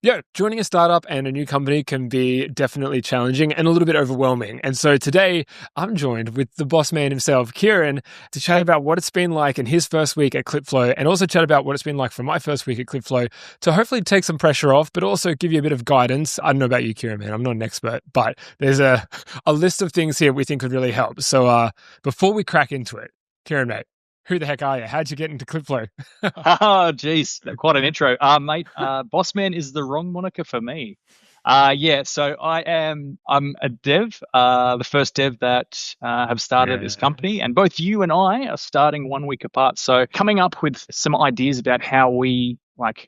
Yeah, joining a startup and a new company can be definitely challenging and a little bit overwhelming. And so today I'm joined with the boss man himself, Kieran, to chat about what it's been like in his first week at Clipflow and also chat about what it's been like for my first week at Clipflow to hopefully take some pressure off, but also give you a bit of guidance. I don't know about you, Kieran, man. I'm not an expert, but there's a list of things here we think could really help. So before we crack into it, Kieran, mate, who the heck are you? How'd you get into Clipflow? Oh, geez, quite an intro. Mate, Bossman is the wrong moniker for me. Yeah, so I'm a dev, the first dev that have started this company, and both you and I are starting 1 week apart. So coming up with some ideas about how we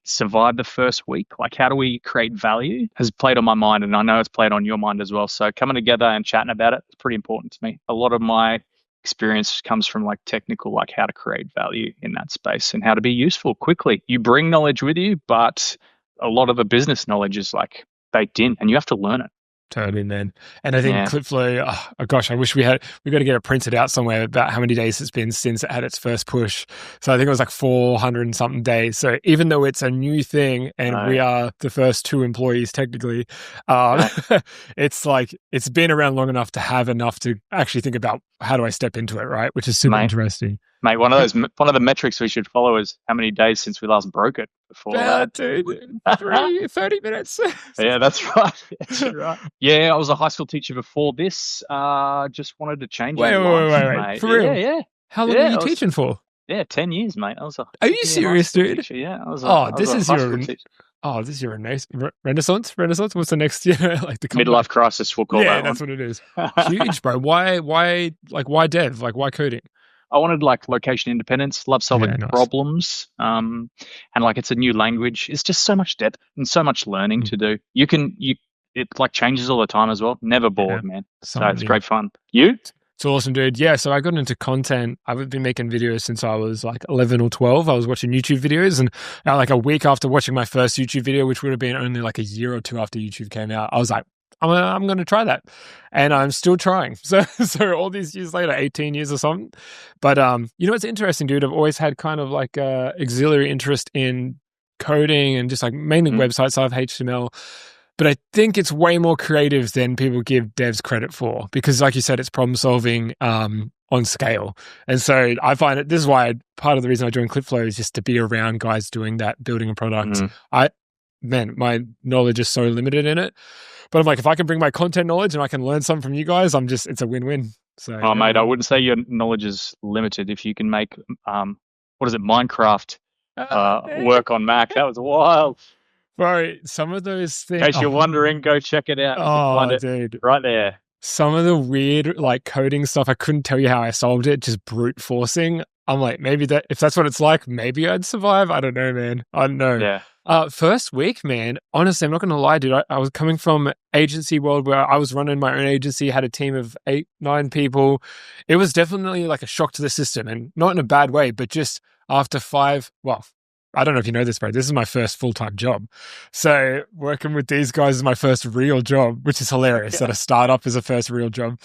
survive the first week, like how do we create value, has played on my mind, and I know it's played on your mind as well. So coming together and chatting about it is pretty important to me. A lot of my experience comes from technical, how to create value in that space and how to be useful quickly. You bring knowledge with you, but a lot of the business knowledge is baked in and you have to learn it. Totally, man. And I think Yeah. Clipflow, oh gosh, I wish we got to get it printed out somewhere about how many days it's been since it had its first push. So I think it was 400 and something days. So even though it's a new thing and we are the first 2 employees technically, it's been around long enough to have enough to actually think about how do I step into it, right? Which is super interesting. Mate, one of the metrics we should follow is how many days since we last broke it. Dude, 30 minutes. Yeah, that's right. That's right. Yeah, I was a high school teacher before this. Just wanted to change Wait. mate. For real? Yeah. How long were you teaching for? Yeah, 10 years, mate. Are you serious, dude? Teacher. Yeah, this is your renaissance. What's the next year? The midlife crisis, we'll call that. Yeah, that's what it is. Huge, bro. Why dev? Why coding? I wanted location independence, love solving problems. And it's a new language. It's just so much depth and so much learning to do. It changes all the time as well. Never bored, man. So it's great fun. You? It's awesome, dude. Yeah, so I got into content. I've been making videos since I was 11 or 12. I was watching YouTube videos, and a week after watching my first YouTube video, which would have been only a year or 2 after YouTube came out, I was like, I'm going to try that. And I'm still trying. So all these years later, 18 years or something. But it's interesting, dude. I've always had kind of auxiliary interest in coding and just mainly websites. I have HTML. But I think it's way more creative than people give devs credit for because, like you said, it's problem solving on scale. And so I find this is why part of the reason I joined Clipflow is just to be around guys doing that, building a product. My knowledge is so limited in it. But I'm if I can bring my content knowledge and I can learn something from you guys, it's a win-win. So, mate, I wouldn't say your knowledge is limited. If you can make, Minecraft work on Mac, that was wild. Bro, some of those things... In case you're wondering, go check it out. Oh, dude. Right there. Some of the weird, coding stuff, I couldn't tell you how I solved it, just brute forcing. I'm maybe if that's what it's like, maybe I'd survive. I don't know, man. I don't know. Yeah. First week, man, honestly, I'm not going to lie, dude. I was coming from agency world where I was running my own agency, had a team of 8, 9 people. It was definitely a shock to the system, and not in a bad way, but just after 5, I don't know if you know this, bro. This is my first full-time job. So working with these guys is my first real job, which is hilarious that a startup is a first real job.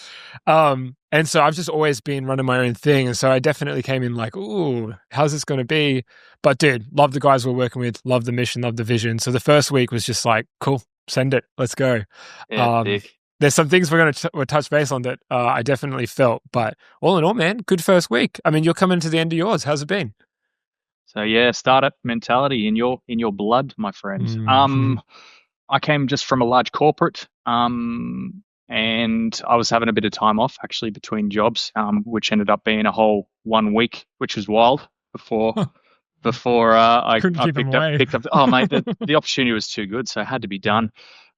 And so I've just always been running my own thing. And so I definitely came in ooh, how's this going to be? But dude, love the guys we're working with, love the mission, love the vision. So the first week was just cool, send it, let's go. Yeah, there's some things we're going to touch base on that I definitely felt. But all in all, man, good first week. I mean, you're coming to the end of yours. How's it been? So yeah, startup mentality in your blood, my friends. I came just from a large corporate, and I was having a bit of time off actually between jobs, which ended up being a whole 1 week, which was wild before I picked up. Oh mate, the opportunity was too good, so it had to be done.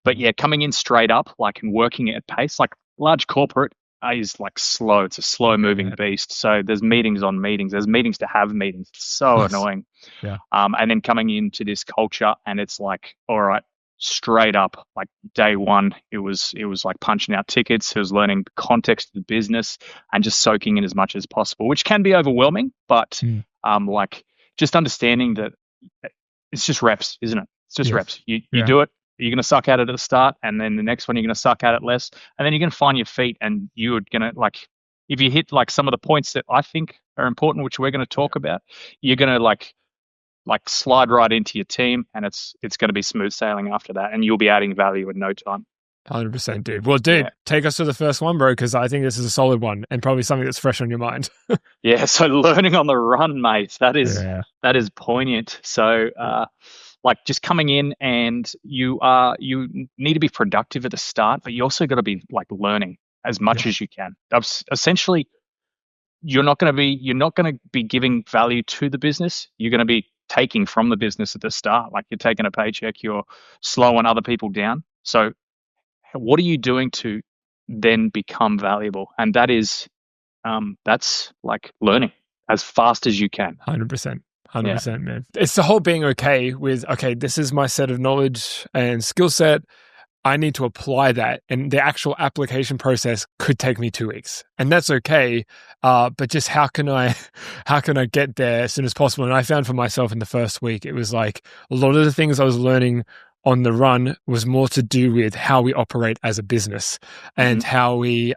But yeah, coming in straight up, and working at pace, large corporate is slow. It's a slow moving beast. So there's meetings on meetings. There's meetings to have meetings. It's so annoying. Yeah. And then coming into this culture and it's all right, straight up, day one, it was punching out tickets. It was learning the context of the business and just soaking in as much as possible, which can be overwhelming, but just understanding that it's just reps, isn't it? It's just reps. You do it. You're going to suck at it at the start, and then the next one you're going to suck at it less, and then you're going to find your feet, and you're going to if you hit some of the points that I think are important, which we're going to talk about, you're going to like slide right into your team, and it's going to be smooth sailing after that, and you'll be adding value in no time. 100%, dude. Well, dude, Yeah. take us to the first one, bro, because I think this is a solid one and probably something that's fresh on your mind. Yeah, so learning on the run, mate, Yeah. that is poignant. So like just coming in, and you need to be productive at the start, but you also got to be like learning as much Yeah. as you can. Essentially, you're not going to be giving value to the business. You're going to be taking from the business at the start. Like you're taking a paycheck, you're slowing other people down. So what are you doing to then become valuable? And that's like learning as fast as you can. 100%. Yeah. 100%, man. It's the whole being okay with, okay, this is my set of knowledge and skill set. I need to apply that. And the actual application process could take me 2 weeks. And that's okay. But just how can I get there as soon as possible? And I found for myself in the first week, it was like a lot of the things I was learning on the run was more to do with how we operate as a business and how we,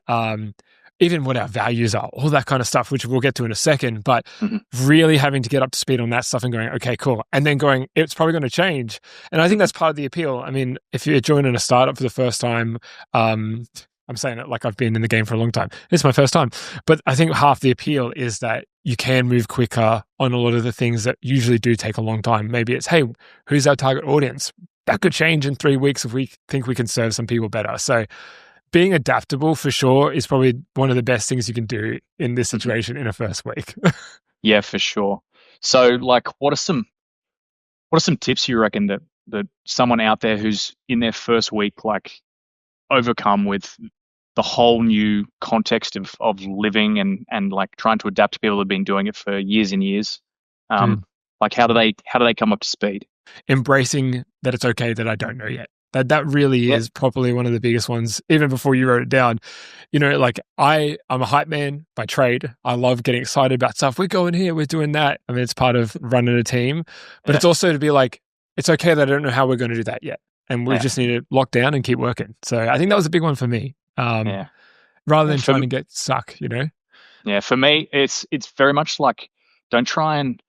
even what our values are, all that kind of stuff, which we'll get to in a second, but really having to get up to speed on that stuff and going, okay, cool. And then going, it's probably going to change. And I think that's part of the appeal. I mean, if you're joining a startup for the first time, I'm saying it like I've been in the game for a long time. It's my first time. But I think half the appeal is that you can move quicker on a lot of the things that usually do take a long time. Maybe it's, hey, who's our target audience? That could change in 3 weeks if we think we can serve some people better. So being adaptable for sure is probably one of the best things you can do in this situation in a first week. Yeah, for sure. So like what are some tips you reckon that someone out there who's in their first week like overcome with the whole new context of living and like trying to adapt to people who've been doing it for years and years? Like how do they come up to speed? Embracing that it's okay that I don't know yet. That really is probably one of the biggest ones, even before you wrote it down. You know, like I'm a hype man by trade. I love getting excited about stuff. We're going here, we're doing that. I mean, it's part of running a team, but it's also to be like, it's okay that I don't know how we're going to do that yet. And we just need to lock down and keep working. So I think that was a big one for me. Rather than trying to get stuck, you know? Yeah, for me, it's very much like, don't try and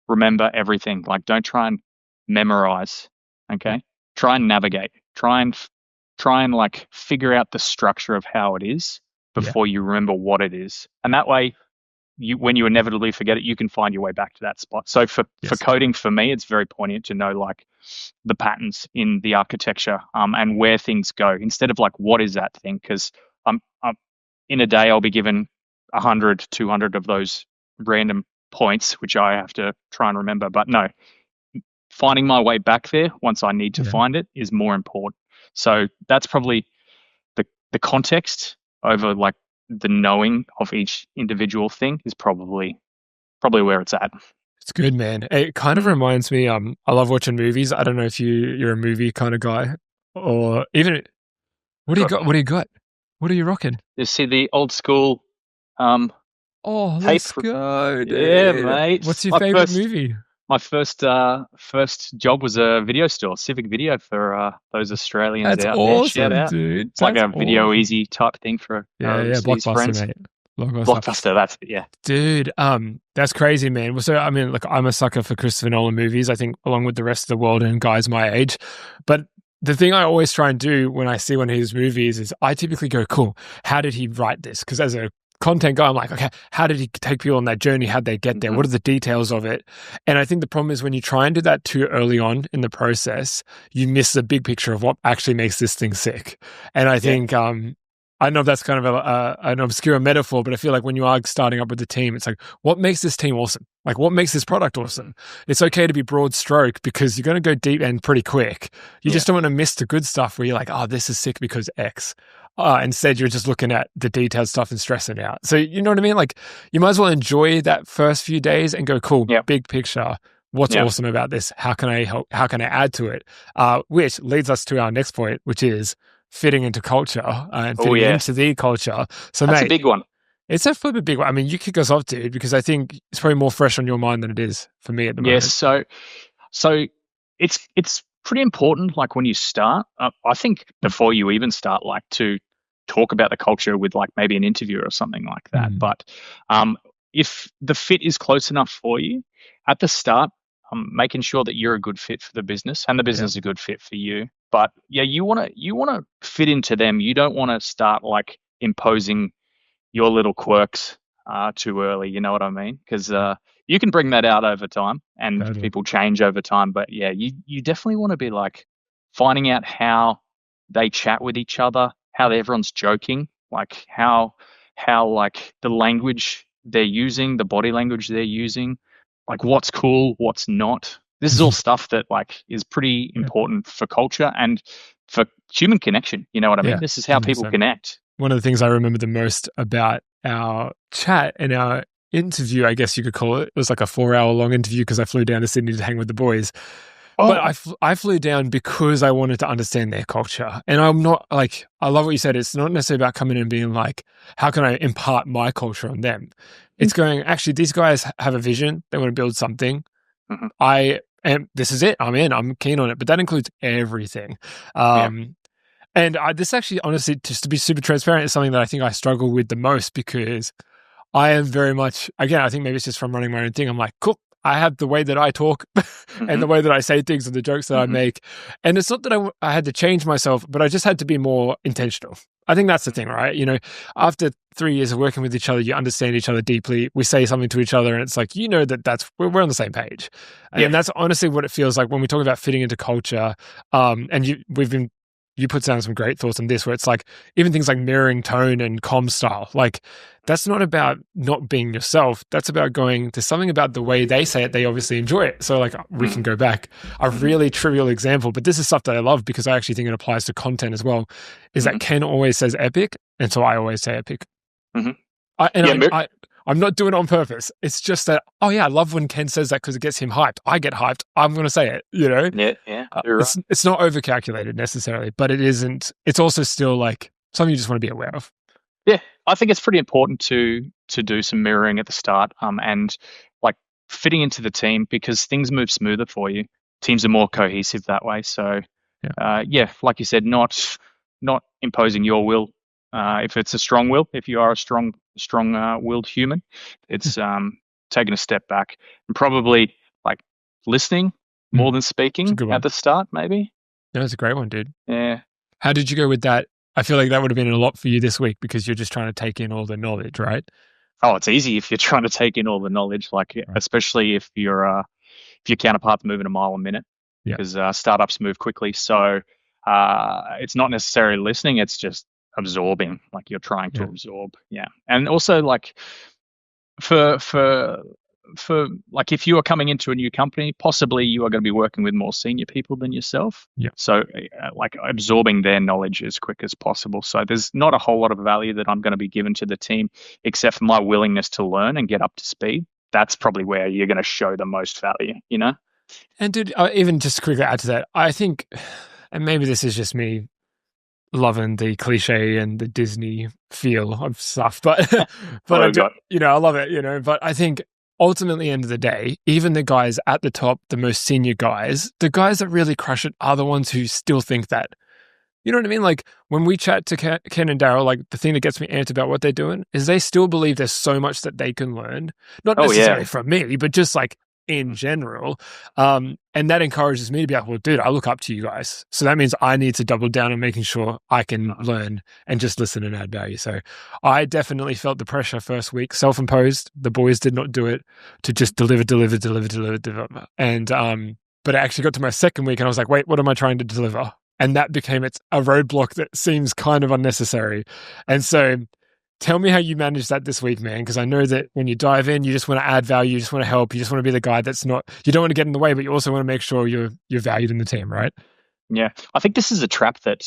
remember everything. Like, don't try and memorize. Okay, try and navigate. Try and like figure out the structure of how it is before you remember what it is. And that way, when you inevitably forget it, you can find your way back to that spot. So for coding, for me, it's very poignant to know like the patterns in the architecture and where things go instead of like what is that thing? Because I'm in a day I'll be given 100, 200 of those random points, which I have to try and remember. But no, finding my way back there once I need to find it is more important. So that's probably the context over like the knowing of each individual thing is probably where it's at. It's good, man. It kind of reminds me, I love watching movies. I don't know if you're a movie kind of guy or even, what do you got? What do you got? What are you rocking? You see the old school oh, tape. Let's go, dude. Yeah, mate. What's your favorite movie? My first job was a video store, Civic Video for those Australians out there. Shout out. Dude. It's like a Video Easy type thing for Blockbuster, friends. Mate. Blockbuster, that's it, yeah. Dude, that's crazy, man. Well, so, I mean, look, I'm a sucker for Christopher Nolan movies, I think, along with the rest of the world and guys my age. But the thing I always try and do when I see one of his movies is I typically go, cool, how did he write this? Because as a content guy, I'm like, okay, how did he take people on that journey? How'd they get there? What are the details of it? And I think the problem is when you try and do that too early on in the process, you miss the big picture of what actually makes this thing sick. And I think, I know that's kind of an obscure metaphor, but I feel like when you are starting up with the team, it's like, what makes this team awesome? Like, what makes this product awesome? It's okay to be broad stroke because you're going to go deep and pretty quick. You just don't want to miss the good stuff where you're like, oh, this is sick because X. Instead, you're just looking at the detailed stuff and stressing out. So, you know what I mean? Like, you might as well enjoy that first few days and go, cool, big picture. What's awesome about this? How can I help? How can I add to it? Which leads us to our next point, which is fitting into culture and fitting into the culture. So, that's mate, a big one. It's a flip a big one. I mean, you kick us off, dude, because I think it's probably more fresh on your mind than it is for me at the moment. Yes, so it's pretty important. Like when you start, I think before you even start, like to talk about the culture with like maybe an interviewer or something like that. But if the fit is close enough for you at the start, making sure that you're a good fit for the business and the Yeah. business is a good fit for you. But yeah, you want to fit into them. You don't want to start like imposing your little quirks too early. You know what I mean? Because you can bring that out over time, and Totally. people change over time. But yeah, you definitely want to be like finding out how they chat with each other, how everyone's joking, like how like the language they're using, the body language they're using, like what's cool, what's not. This is all stuff that like is pretty Yeah. important for culture and for human connection. You know what I mean? Yeah. This is how people 100%. connect. One of the things I remember the most about our chat and our interview, I guess you could call it was like a 4 hour long interview because I flew down to Sydney to hang with the boys. But Oh, I flew down because I wanted to understand their culture. And I'm not like, I love what you said. It's not necessarily about coming in and being like, how can I impart my culture on them? It's going, actually, these guys have a vision. They want to build something. mhm. This is it. I'm in. I'm keen on it. But that includes everything. Yeah. Um, and this actually, honestly, just to be super transparent, is something that I think I struggle with the most because I am very much, again, I think maybe it's just from running my own thing. I'm like, cool. I have the way that I talk and Hmm. the way that I say things and the jokes that I Hmm. make. And it's not that I had to change myself, but I just had to be more intentional. I think that's the thing, right? You know, after 3 years of working with each other, you understand each other deeply. We say something to each other, and it's like, you know, we're on the same page. Yeah. And that's honestly what it feels like when we talk about fitting into culture. And you put down some great thoughts on this, where it's like even things like mirroring tone and comm style, like that's not about not being yourself. That's about going to something about the way they say it. They obviously enjoy it. So like we can Mm-hmm. go back a really trivial example, but this is stuff that I love because I actually think it applies to content as well, is Hmm. that Ken always says epic. And so I always say epic. Hmm. I, and Yeah. I, I, I'm not doing it on purpose. It's just that, oh yeah, I love when Ken says that because it gets him hyped. I get hyped. I'm going to say it, you know? Yeah. Yeah. You're right. It's not overcalculated necessarily, but it isn't. It's also still like something you just want to be aware of. Yeah, I think it's pretty important to do some mirroring at the start, and like fitting into the team because things move smoother for you. Teams are more cohesive that way. So, Yeah. yeah, like you said, not imposing your will. If it's a strong will, if you are a strong willed human, Yeah. it's taking a step back and probably like listening more than It's a speaking good at one. the start, maybe. No, it's a great one, dude. Yeah. How did you go with that? I feel like that would have been a lot for you this week because you're just trying to take in all the knowledge, right? Oh, it's easy if you're trying to take in all the knowledge, like Right. especially if your counterpart's moving a mile a minute, Yeah. because startups move quickly. So it's not necessarily listening; it's just absorbing. Like you're trying to Yeah. absorb, yeah. And also like for for for like if you are coming into a new company, possibly you are going to be working with more senior people than yourself. Yeah. So like absorbing their knowledge as quick as possible. So there's not a whole lot of value that I'm going to be given to the team except for my willingness to learn and get up to speed. That's probably where you're going to show the most value, you know? And dude, even just to quickly add to that, I think, and maybe this is just me loving the cliche and the Disney feel of stuff, but What but I I've do, got. you know, I love it, you know. But I think ultimately, end of the day, even the guys at the top, the most senior guys, the guys that really crush it are the ones who still think that. You know what I mean? Like when we chat to Ken and Daryl, like the thing that gets me amped about what they're doing is they still believe there's so much that they can learn, not Oh yeah. necessarily from me, but just like in general. And that encourages me to be like, well, dude, I look up to you guys. So that means I need to double down on making sure I can learn and just listen and add value. So I definitely felt the pressure first week, self-imposed. The boys did not do it to just deliver. And but I actually got to my second week and I was like, wait, what am I trying to deliver? And that became a roadblock that seems kind of unnecessary. And so tell me how you managed that this week, man, because I know that when you dive in, you just want to add value, you just want to help, you just want to be the guy that's not, you don't want to get in the way, but you also want to make sure you're valued in the team, right? Yeah. I think this is a trap that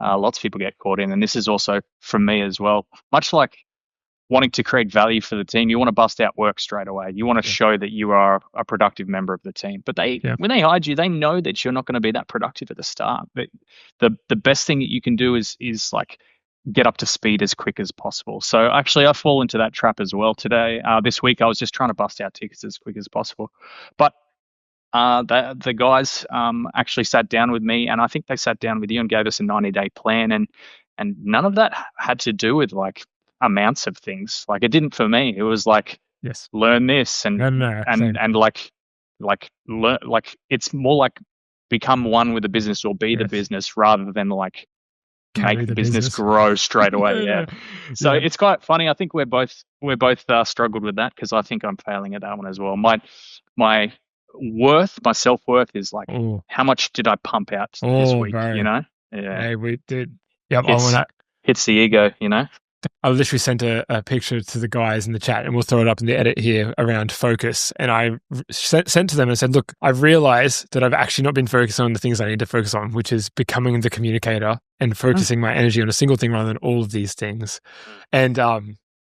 lots of people get caught in, and this is also from me as well. Much like wanting to create value for the team, you want to bust out work straight away. You want to Yeah. show that you are a productive member of the team. But Yeah. when they hire you, they know that you're not going to be that productive at the start. But the best thing that you can do is like get up to speed as quick as possible. So actually, I fall into that trap as well today. This week, I was just trying to bust out tickets as quick as possible. But the guys actually sat down with me, and I think they sat down with you and gave us a 90-day plan, and none of that had to do with like amounts of things. Like it didn't for me. It was like Yes. learn this No, and no, no. Same. like like it's more like become one with the business or be the Yes. business rather than like Carry make the the business business. grow straight away. Yeah. Yeah. So Yeah. it's quite funny. I think we're both struggled with that because I think I'm failing at that one as well. My my self worth is like Oh, how much did I pump out this oh, week? bro. Yeah, Hey, we did. Yep. hits hits the ego. I literally sent a picture to the guys in the chat, and we'll throw it up in the edit here around focus. And I sent to them and said, look, I've realized that I've actually not been focusing on the things I need to focus on, which is becoming the communicator and focusing my energy on a single thing rather than all of these things. And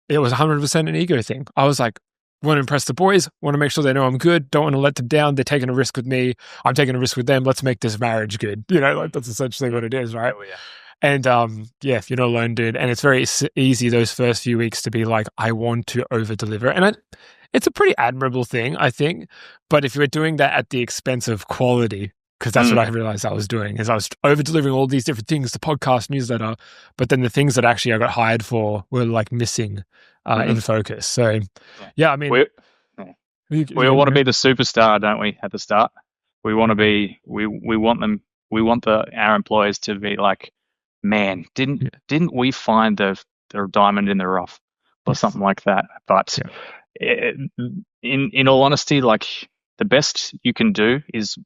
it was 100% an ego thing. I was like, want to impress the boys, want to make sure they know I'm good, don't want to let them down. They're taking a risk with me. I'm taking a risk with them. Let's make this marriage good. Like that's essentially what it is, right? Oh, yeah. And if you're not alone, dude, and it's very easy those first few weeks to be like, I want to over deliver, and it's a pretty admirable thing, I think. But if you were doing that at the expense of quality, because that's what I realized I was doing, is I was over delivering all these different things, the podcast, newsletter, but then the things that actually I got hired for were like missing in focus. So, yeah, I mean, we all want to be the superstar, don't we? At the start, we want to be. We want them. We want our employers to be like, man, didn't we find the diamond in the rough or something like that? But in all honesty, like the best you can do is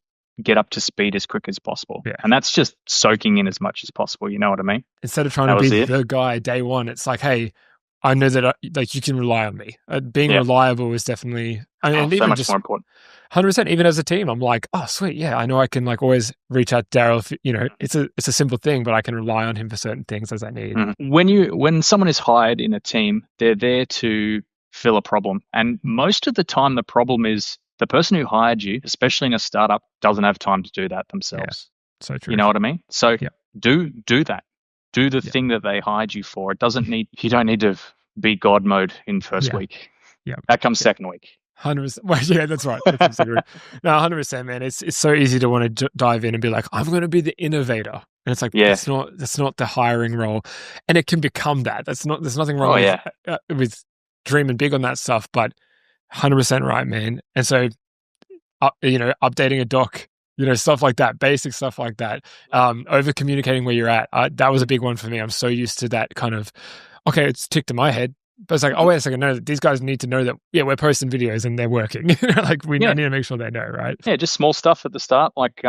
get up to speed as quick as possible, and that's just soaking in as much as possible. You know what I mean? Instead of trying to be the guy day one, it's like, hey, I know that like you can rely on me. Being reliable is definitely, and so much more important. 100%. Even as a team, I'm like, oh sweet, yeah, I know I can like always reach out to Daryl. It's a simple thing, but I can rely on him for certain things as I need. When someone is hired in a team, they're there to fill a problem, and most of the time, the problem is the person who hired you, especially in a startup, doesn't have time to do that themselves. Yeah, so true. You know what I mean? So do that. Do the thing that they hired you for. You don't need to be God mode in first week. Yeah. That comes second week. 100%. Well, yeah, that's right. That's no, 100%, man. It's so easy to want to dive in and be like, I'm going to be the innovator. And it's like, that's not the hiring role. And it can become that. There's nothing wrong with dreaming big on that stuff, but 100% right, man. And so, updating a doc, stuff like that, basic stuff like that, over communicating where you're at. That was a big one for me. I'm so used to that kind of, okay, it's ticked in my head, but it's like, oh, wait a second, no, these guys need to know that, we're posting videos and they're working. Like I need to make sure they know, right? Yeah, just small stuff at the start. Like,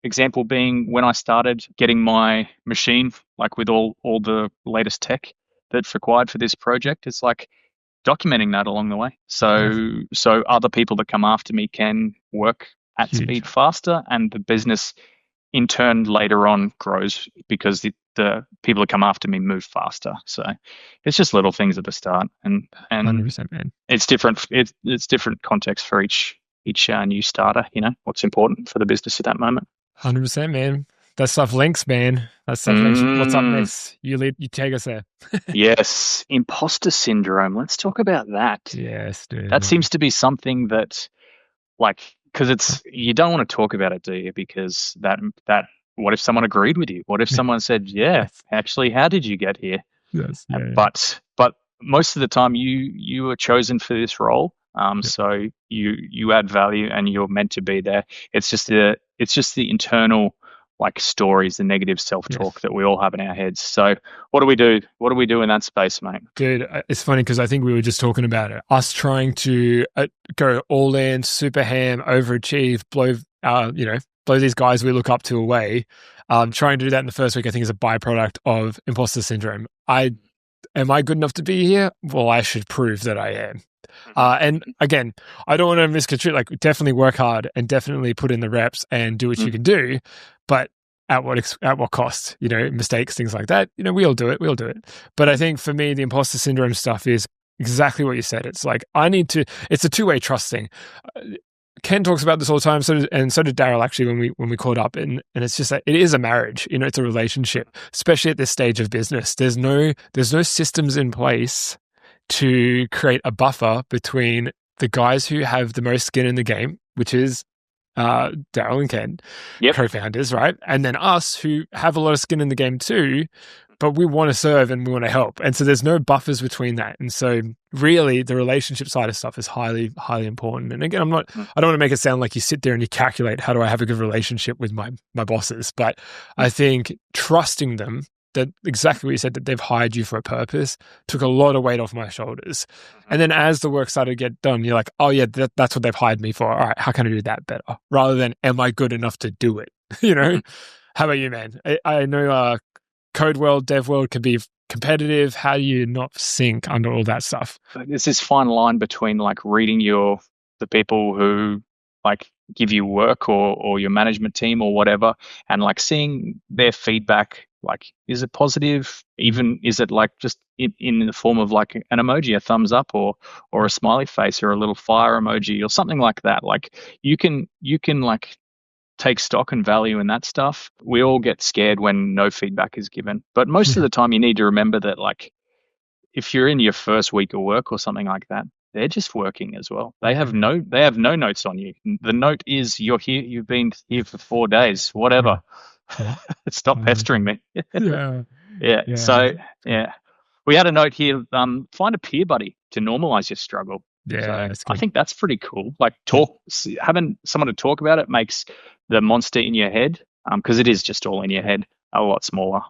example being when I started getting my machine, like with all the latest tech that's required for this project, it's like documenting that along the way. So other people that come after me can work at speed faster, and the business in turn later on grows because the people that come after me move faster. So it's just little things at the start, and 100%, man. It's different. It's different context for each new starter. What's important for the business at that moment. 100%, man. That stuff links, man. That stuff links. What's up next? You take us there. Yes, imposter syndrome. Let's talk about that. Yes, dude. That seems to be something that, like, because you don't want to talk about it, do you? Because that what if someone agreed with you? What if someone said, actually, how did you get here? Yes. But most of the time you were chosen for this role. So you add value and you're meant to be there. It's just the internal like stories, the negative self-talk that we all have in our heads. So what do we do? What do we do in that space, mate? Dude, it's funny because I think we were just talking about it. Us trying to go all in, super ham, overachieve, blow these guys we look up to away. Trying to do that in the first week, I think, is a byproduct of imposter syndrome. Am I good enough to be here? Well, I should prove that I am. And again, I don't want to misconstrue. Like, definitely work hard and definitely put in the reps and do what you can do, but at what cost? Mistakes, things like that. We all do it. But I think for me, the imposter syndrome stuff is exactly what you said. It's like it's a two-way trust thing. Ken talks about this all the time, so did Daryl actually when we caught up, and it's just that it is a marriage, it's a relationship, especially at this stage of business. There's no systems in place to create a buffer between the guys who have the most skin in the game, which is Daryl and Ken, co-founders, right? And then us who have a lot of skin in the game too, but we want to serve and we want to help. And so there's no buffers between that. And so really the relationship side of stuff is highly, highly important. And again, I don't want to make it sound like you sit there and you calculate, how do I have a good relationship with my bosses? But I think trusting them, that exactly what you said, that they've hired you for a purpose, took a lot of weight off my shoulders. And then as the work started to get done, you're like, oh yeah, that's what they've hired me for. All right, how can I do that better? Rather than, am I good enough to do it? How about you, man? I know code world, dev world can be competitive. How do you not sink under all that stuff? There's this fine line between like reading the people who like give you work or your management team or whatever, and like seeing their feedback. Like, is it positive? Even is it like just in the form of like an emoji, a thumbs up or a smiley face or a little fire emoji or something like that? Like you can like take stock and value in that stuff. We all get scared when no feedback is given, but most of the time you need to remember that like if you're in your first week of work or something like that, they're just working as well. They have no notes on you. The note is you're here, you've been here for 4 days, whatever. Stop pestering me. Yeah. So yeah, we had a note here. Find a peer buddy to normalize your struggle. Yeah, so I think that's pretty cool. Like having someone to talk about it makes the monster in your head, because it is just all in your head, a lot smaller.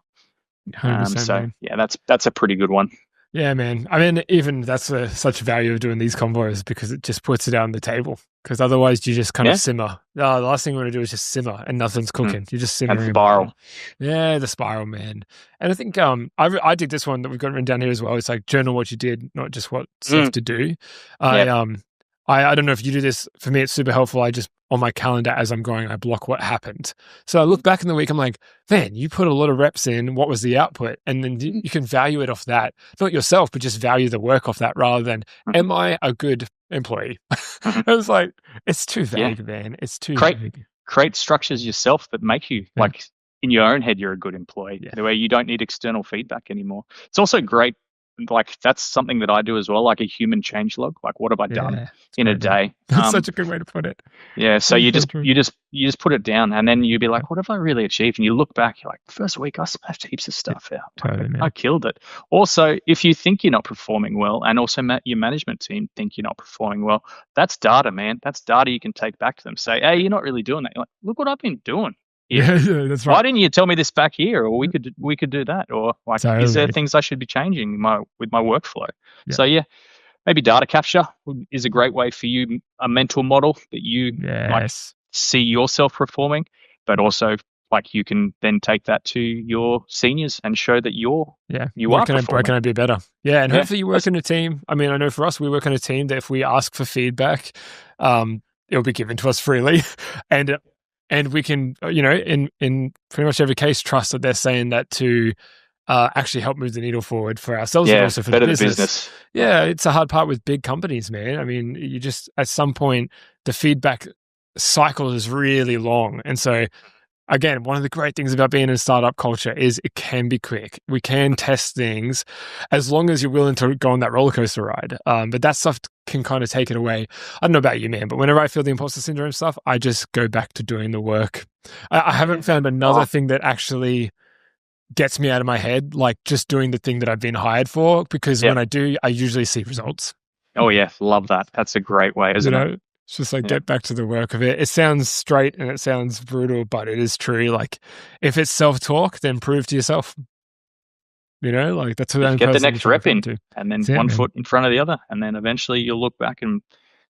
100%, so man. yeah, that's a pretty good one. Yeah, man. I mean, even that's such value of doing these convos, because it just puts it out on the table. Because otherwise, you just kind of simmer. The last thing you want to do is just simmer and nothing's cooking. You're just simmering. And spiral. Yeah, the spiral, man. And I think I did this one that we've got written down here as well. It's like journal what you did, not just what's left to do. I don't know if you do this. For me, it's super helpful. I just, on my calendar as I'm going, I block what happened. So I look back in the week, I'm like, man, you put a lot of reps in. What was the output? And then you can value it off that. Not yourself, but just value the work off that rather than, am I a good employee? I was like, it's too vague, man. It's too vague. Create structures yourself that make you, like, in your own head, you're a good employee. The way you don't need external feedback anymore. It's also great. Like that's something that I do as well, like a human change log. Like, what have I done in a day? That's such a good way to put it. Yeah. So you just put it down, and then you'd be like, what have I really achieved? And you look back, you're like, first week I smashed heaps of stuff out. Totally, I killed it. Also, if you think you're not performing well, and also your management team think you're not performing well, that's data, man. That's data you can take back to them. Say, hey, you're not really doing that. You're like, look what I've been doing. Yeah, that's right. Why didn't you tell me this back here? Or we could do that. Or like, is there things I should be changing with my workflow? So yeah, maybe data capture is a great way for you, a mental model that you like see yourself performing, but also like you can then take that to your seniors and show that you are performing. Where can I be better? Yeah, and hopefully you work in a team. I mean, I know for us, we work in a team that if we ask for feedback, it'll be given to us freely, and we can, in pretty much every case, trust that they're saying that to actually help move the needle forward for ourselves and also for the business. Yeah, it's a hard part with big companies, man. I mean, you just, at some point, the feedback cycle is really long. And so, again, one of the great things about being in a startup culture is it can be quick. We can test things as long as you're willing to go on that roller coaster ride. But that stuff can kind of take it away. I don't know about you, man, but whenever I feel the imposter syndrome stuff, I just go back to doing the work. I haven't found another thing that actually gets me out of my head, like just doing the thing that I've been hired for, because when I do, I usually see results. Oh yeah, love that. That's a great way, isn't it? It's just like get back to the work of it. It sounds straight and it sounds brutal, but it is true. Like if it's self-talk, then prove to yourself. Like that's what get the next rep in, and then one foot in front of the other, and then eventually you'll look back and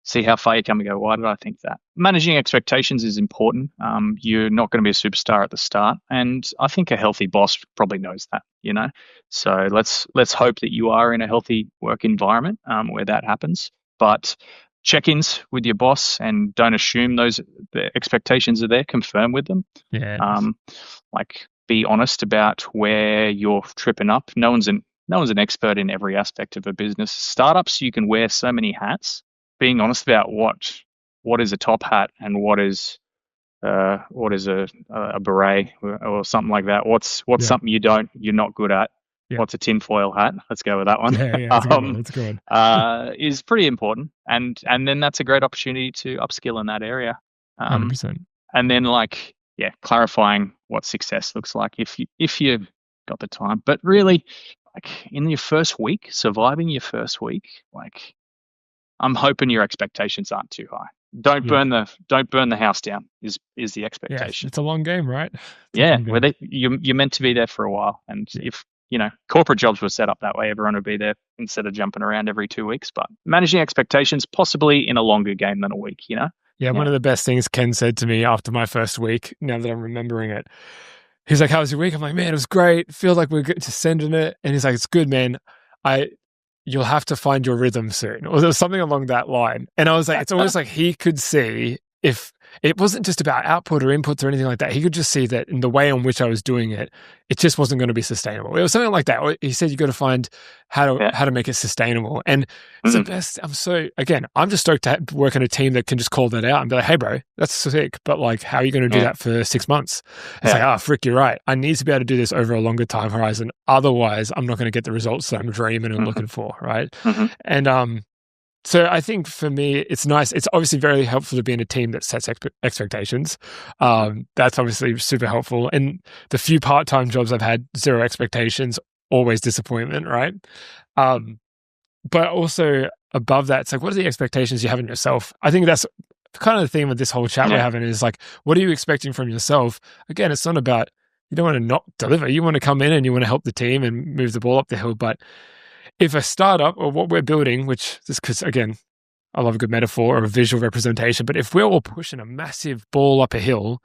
see how far you come and go, why did I think that? Managing expectations is important. You're not going to be a superstar at the start, and I think a healthy boss probably knows that. So let's hope that you are in a healthy work environment where that happens, but check-ins with your boss and don't assume the expectations are there. Confirm with them. Like be honest about where you're tripping up. No one's an expert in every aspect of a business. Startups, you can wear so many hats. Being honest about what is a top hat and what is a beret or something like that. What's something you're not good at. What's a tinfoil hat? Let's go with that one. That's a good one. Is pretty important, and then that's a great opportunity to upskill in that area. 100%. And then clarifying what success looks like. If you're got the time. But really, like in your first week, surviving your first week, like I'm hoping your expectations aren't too high. Don't burn the house down is the expectation. Yeah, it's a long game, right? Where you're meant to be there for a while, and if corporate jobs were set up that way, everyone would be there instead of jumping around every 2 weeks. But managing expectations, possibly in a longer game than a week, Yeah, one of the best things Ken said to me after my first week, now that I'm remembering it, he's like, "How was your week?" I'm like, "Man, it was great. Feel like we're just sending it." And he's like, "It's good, man. You'll have to find your rhythm soon," or there was something along that line. And I was like, it's almost like he could see, if it wasn't just about output or inputs or anything like that, he could just see that in the way in which I was doing it, it just wasn't going to be sustainable. It was something like that. He said, you got to find how to make it sustainable. And it's the best. I'm just stoked to work in a team that can just call that out and be like, "Hey bro, that's sick, but like, how are you going to do that for 6 months?" It's like, frick, you're right. I need to be able to do this over a longer time horizon. Otherwise I'm not going to get the results that I'm dreaming and looking for. Right. And, so I think for me, it's nice. It's obviously very helpful to be in a team that sets expectations. That's obviously super helpful. And the few part-time jobs I've had, zero expectations, always disappointment, right? But also above that, it's like, what are the expectations you have in yourself? I think that's kind of the theme of this whole chat we're having, is like, what are you expecting from yourself? Again, it's not about, you don't want to not deliver. You want to come in and you want to help the team and move the ball up the hill. But if a startup, or what we're building, which is, because again, I love a good metaphor or a visual representation, but if we're all pushing a massive ball up a hill,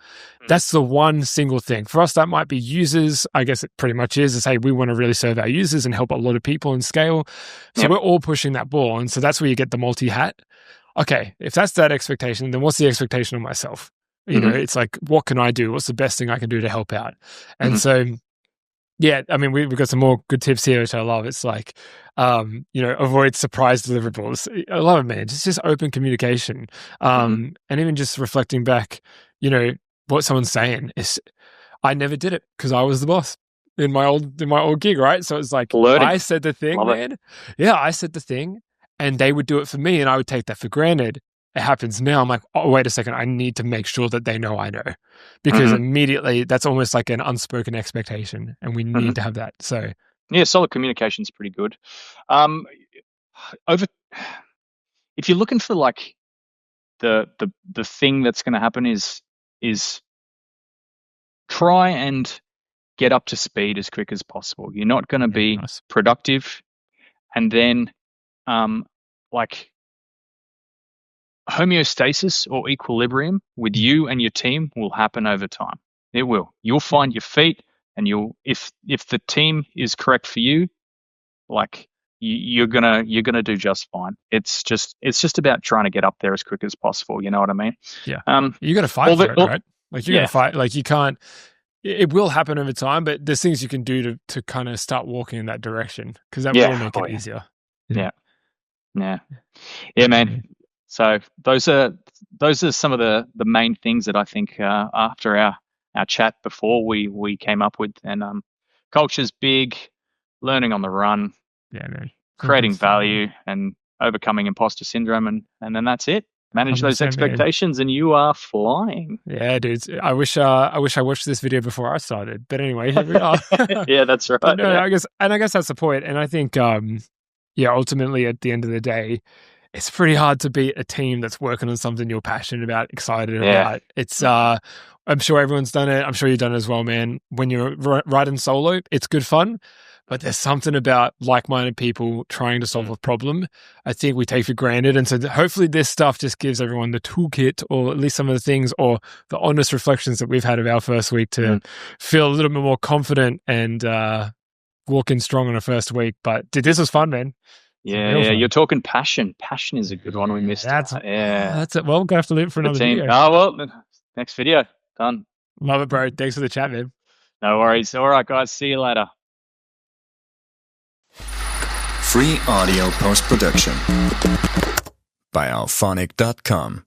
that's the one single thing. For us, that might be users. I guess it pretty much is hey, we want to really serve our users and help a lot of people and scale. So we're all pushing that ball. And so that's where you get the multi-hat. Okay, if that's that expectation, then what's the expectation of myself? It's like, what can I do? What's the best thing I can do to help out? And so, yeah, I mean, we've got some more good tips here, which I love. It's like, avoid surprise deliverables. I love it, man. Just open communication. And even just reflecting back, what someone's saying is, I never did it because I was the boss in my old gig, right? So it's like, I said the thing, man. Yeah, I said the thing, and they would do it for me, and I would take that for granted. It happens now. I'm like, oh, wait a second. I need to make sure that they know I know, because immediately that's almost like an unspoken expectation, and we need to have that. So yeah, solid communication is pretty good. If you're looking for like the thing that's going to happen is try and get up to speed as quick as possible. You're not going to be productive, and then like homeostasis or equilibrium with you and your team will happen over time. It will. You'll find your feet, and if the team is correct for you, like you're gonna do just fine. It's just about trying to get up there as quick as possible. You know what I mean? Yeah. You got to fight for it, right? Like you're gonna fight. Like you can't. It will happen over time, but there's things you can do to kind of start walking in that direction, because that will make it easier. Yeah, man. So those are some of the main things that I think after our chat before we came up with. And culture's big, learning on the run, man, creating value, and overcoming imposter syndrome, and then that's it. Manage those expectations, and you are flying. Yeah, dudes. I wish I watched this video before I started. But anyway, here we are. Yeah, that's right. I guess that's the point. And I think ultimately at the end of the day, it's pretty hard to beat a team that's working on something you're passionate about, excited about. It's I'm sure everyone's done it. I'm sure you've done it as well, man. When you're riding solo, it's good fun. But there's something about like-minded people trying to solve a problem I think we take for granted. And so hopefully this stuff just gives everyone the toolkit, or at least some of the things, or the honest reflections that we've had of our first week to feel a little bit more confident and walk in strong on a first week. But dude, this was fun, man. Yeah, you're talking passion. Passion is a good one we missed. That's it. Well, we're going to have to leave it for another video. Oh, well, next video. Done. Love it, bro. Thanks for the chat, man. No worries. All right, guys. See you later. Free audio post-production by alphonic.com.